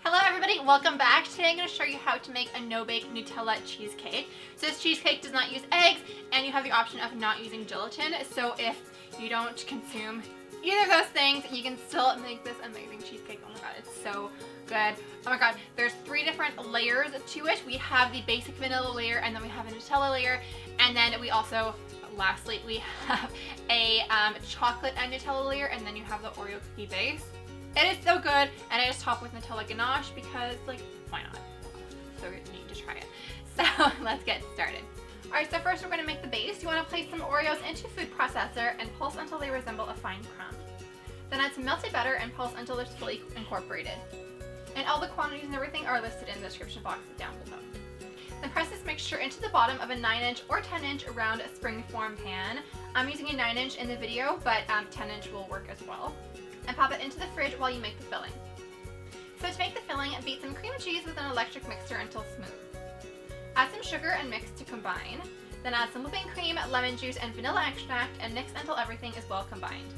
Hello everybody, welcome back. Today I'm going to show you how to make a no-bake Nutella cheesecake. So this cheesecake does not use eggs and you have the option of not using gelatin. So if you don't consume either of those things, you can still make this amazing cheesecake. Oh my god, it's so good. Oh my god, there's 3 different layers to it. We have the basic vanilla layer and then we have a Nutella layer, and then we also, lastly, we have a chocolate and Nutella layer, and then you have the Oreo cookie base. It is so good, and I just top with Nutella ganache because, like, why not? So you need to try it. So let's get started. Alright, so first we're going to make the base. You want to place some Oreos into a food processor and pulse until they resemble a fine crumb. Then add some melted butter and pulse until they're fully incorporated. And all the quantities and everything are listed in the description box down below. Then press this mixture into the bottom of a 9-inch or 10-inch round springform pan. I'm using a 9-inch in the video, but 10-inch will work as well. And pop it into the fridge while you make the filling. So to make the filling, beat some cream cheese with an electric mixer until smooth. Add some sugar and mix to combine. Then add some whipping cream, lemon juice, and vanilla extract and mix until everything is well combined.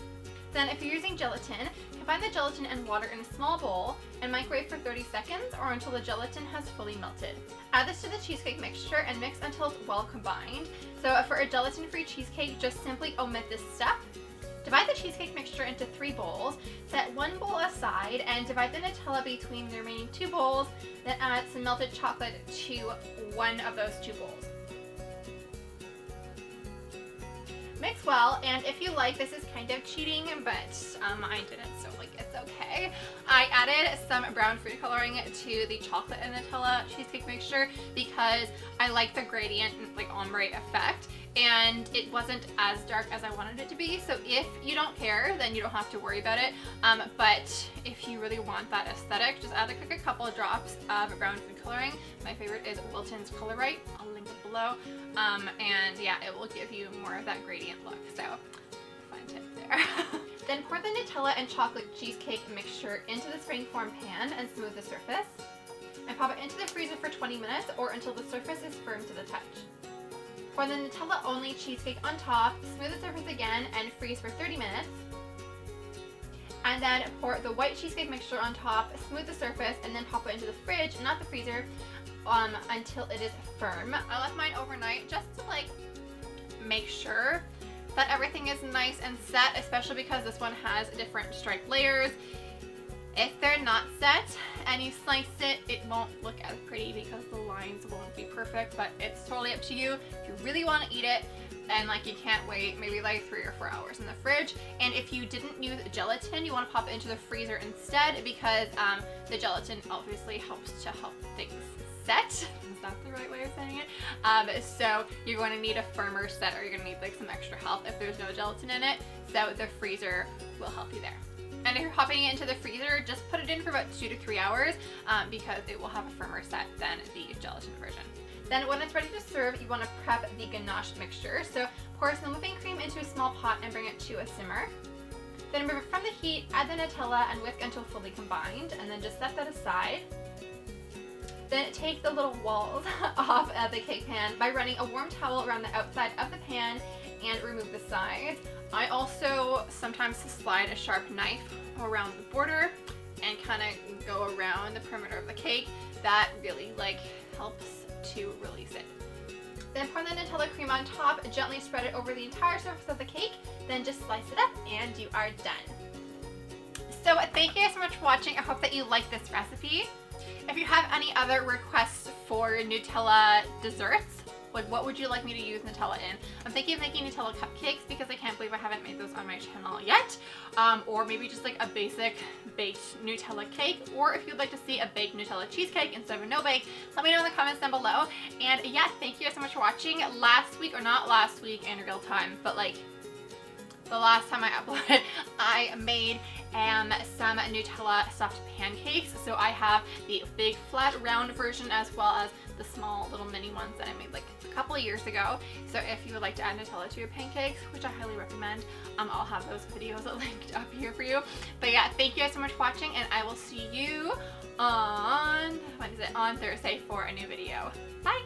Then if you're using gelatin, combine the gelatin and water in a small bowl and microwave for 30 seconds or until the gelatin has fully melted. Add this to the cheesecake mixture and mix until it's well combined. So for a gelatin-free cheesecake, just simply omit this step. Divide the cheesecake mixture into 3 bowls, set 1 bowl aside, and divide the Nutella between the remaining 2 bowls, then add some melted chocolate to one of those 2 bowls. Mix well, and if you like, this is kind of cheating, but I didn't, so like it's okay. I added some brown food coloring to the chocolate and Nutella cheesecake mixture because I like the gradient, like ombre effect, and it wasn't as dark as I wanted it to be. So if you don't care, then you don't have to worry about it. But if you really want that aesthetic, just add a couple of drops of brown food coloring. My favorite is Wilton's Color Right. I'll link it below. And yeah, it will give you more of that gradient look. So fun tip there. Then pour the Nutella and chocolate cheesecake mixture into the springform pan and smooth the surface. And pop it into the freezer for 20 minutes or until the surface is firm to the touch. Pour the Nutella only cheesecake on top, smooth the surface again, and freeze for 30 minutes. And then pour the white cheesecake mixture on top, smooth the surface, and then pop it into the fridge, not the freezer, until it is firm. I left mine overnight just to like make sure that everything is nice and set, especially because this one has different striped layers. If they're not set and you slice it, it won't look as pretty because the lines won't be perfect, but it's totally up to you. If you really want to eat it and like you can't wait, maybe like 3 or 4 hours in the fridge. And if you didn't use gelatin, you want to pop it into the freezer instead because the gelatin obviously helps to help things set. Is that the right way of saying it? So you're going to need a firmer set, or you're going to need like some extra help if there's no gelatin in it. So the freezer will help you there. And if you're popping it into the freezer, just put it in for about 2 to 3 hours because it will have a firmer set than the gelatin version. Then when it's ready to serve, you want to prep the ganache mixture. So pour some whipping cream into a small pot and bring it to a simmer. Then remove it from the heat, add the Nutella and whisk until fully combined, and then just set that aside. Then take the little walls off of the cake pan by running a warm towel around the outside of the pan and remove the sides. I also sometimes slide a sharp knife around the border and kind of go around the perimeter of the cake. That really like helps to release it. Then pour the Nutella cream on top, gently spread it over the entire surface of the cake, then just slice it up and you are done. So thank you so much for watching. I hope that you like this recipe. If you have any other requests for Nutella desserts, like what would you like me to use Nutella in? I'm thinking of making Nutella cupcakes because I can't believe I haven't made those on my channel yet. Or maybe just like a basic baked Nutella cake. Or if you'd like to see a baked Nutella cheesecake instead of a no-bake, let me know in the comments down below. And yeah, thank you so much for watching. Last week, or not last week in real time, but like the last time I uploaded, I made some Nutella stuffed pancakes. So I have the big flat round version as well as the small little mini ones that I made like a couple of years ago. So if you would like to add Nutella to your pancakes, which I highly recommend, I'll have those videos linked up here for you. But yeah, thank you guys so much for watching, and I will see you on Thursday for a new video. Bye!